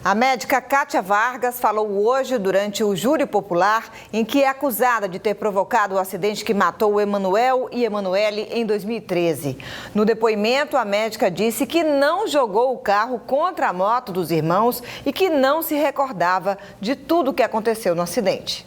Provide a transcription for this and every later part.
A médica Kátia Vargas falou hoje durante o júri popular em que é acusada de ter provocado o acidente que matou o Emanuel e Emanuele em 2013. No depoimento, a médica disse que não jogou o carro contra a moto dos irmãos e que não se recordava de tudo o que aconteceu no acidente.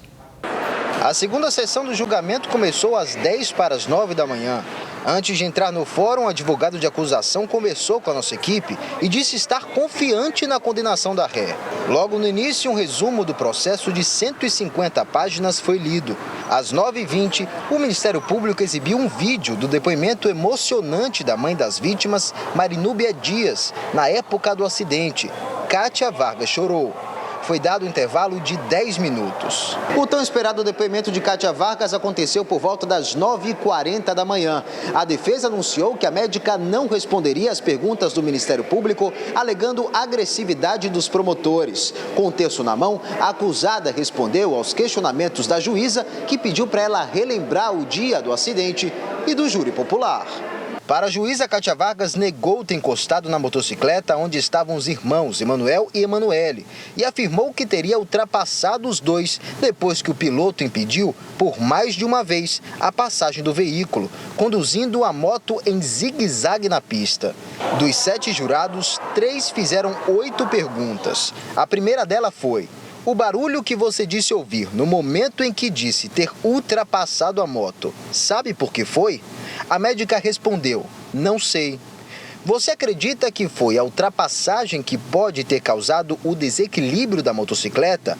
A segunda sessão do julgamento começou às 10:50 da manhã. Antes de entrar no fórum, o advogado de acusação conversou com a nossa equipe e disse estar confiante na condenação da ré. Logo no início, um resumo do processo de 150 páginas foi lido. Às 9h20, o Ministério Público exibiu um vídeo do depoimento emocionante da mãe das vítimas, Marinúbia Dias, na época do acidente. Kátia Vargas chorou. Foi dado um intervalo de 10 minutos. O tão esperado depoimento de Kátia Vargas aconteceu por volta das 9h40 da manhã. A defesa anunciou que a médica não responderia às perguntas do Ministério Público, alegando agressividade dos promotores. Com o texto na mão, a acusada respondeu aos questionamentos da juíza, que pediu para ela relembrar o dia do acidente e do júri popular. Para a juíza, Kátia Vargas negou ter encostado na motocicleta onde estavam os irmãos Emanuel e Emanuele e afirmou que teria ultrapassado os dois depois que o piloto impediu, por mais de uma vez, a passagem do veículo, conduzindo a moto em zigue-zague na pista. Dos 7 jurados, 3 fizeram 8 perguntas. A primeira dela foi: o barulho que você disse ouvir no momento em que disse ter ultrapassado a moto, sabe por que foi? A médica respondeu: não sei. Você acredita que foi a ultrapassagem que pode ter causado o desequilíbrio da motocicleta?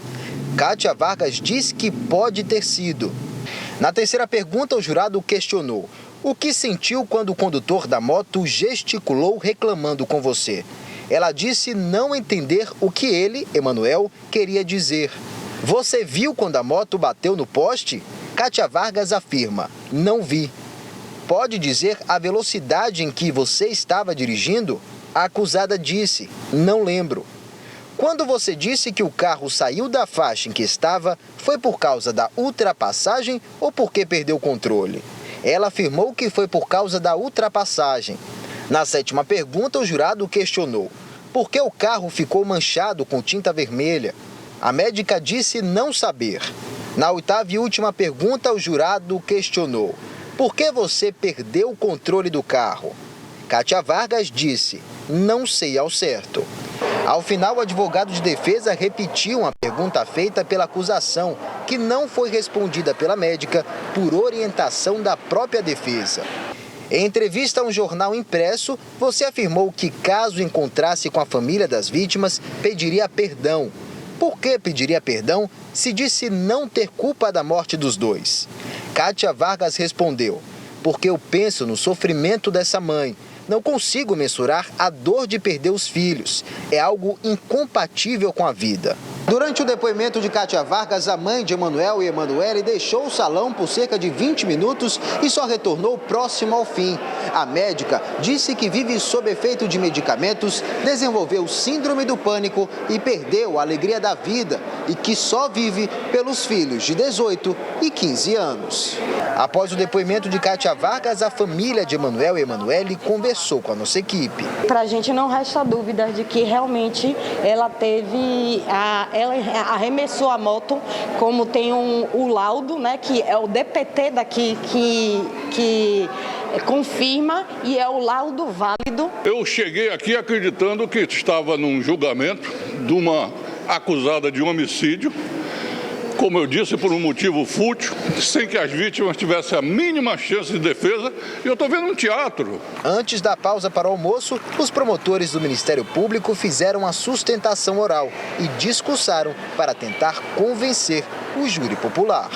Kátia Vargas diz que pode ter sido. Na terceira pergunta, o jurado questionou: o que sentiu quando o condutor da moto gesticulou reclamando com você? Ela disse não entender o que ele, Emanuel, queria dizer. Você viu quando a moto bateu no poste? Kátia Vargas afirma: não vi. Pode dizer a velocidade em que você estava dirigindo? A acusada disse: não lembro. Quando você disse que o carro saiu da faixa em que estava, foi por causa da ultrapassagem ou porque perdeu o controle? Ela afirmou que foi por causa da ultrapassagem. Na sétima pergunta, o jurado questionou: por que o carro ficou manchado com tinta vermelha? A médica disse não saber. Na oitava e última pergunta, o jurado questionou: por que você perdeu o controle do carro? Kátia Vargas disse: não sei ao certo. Ao final, o advogado de defesa repetiu uma pergunta feita pela acusação, que não foi respondida pela médica por orientação da própria defesa. Em entrevista a um jornal impresso, você afirmou que, caso encontrasse com a família das vítimas, pediria perdão. Por que pediria perdão se disse não ter culpa da morte dos dois? Kátia Vargas respondeu: porque eu penso no sofrimento dessa mãe. Não consigo mensurar a dor de perder os filhos. É algo incompatível com a vida. Durante o depoimento de Kátia Vargas, a mãe de Emanuel e Emanuele deixou o salão por cerca de 20 minutos e só retornou próximo ao fim. A médica disse que vive sob efeito de medicamentos, desenvolveu síndrome do pânico e perdeu a alegria da vida e que só vive pelos filhos de 18 e 15 anos. Após o depoimento de Kátia Vargas, a família de Emanuel e Emanuele conversou com a nossa equipe. Para a gente não resta dúvida de que realmente ela ela arremessou a moto, como tem o laudo, né, que é o DPT daqui que confirma, e é o laudo válido. Eu cheguei aqui acreditando que estava num julgamento de uma acusada de homicídio, como eu disse, por um motivo fútil, sem que as vítimas tivessem a mínima chance de defesa, e eu estou vendo um teatro. Antes da pausa para o almoço, os promotores do Ministério Público fizeram a sustentação oral e discursaram para tentar convencer o júri popular.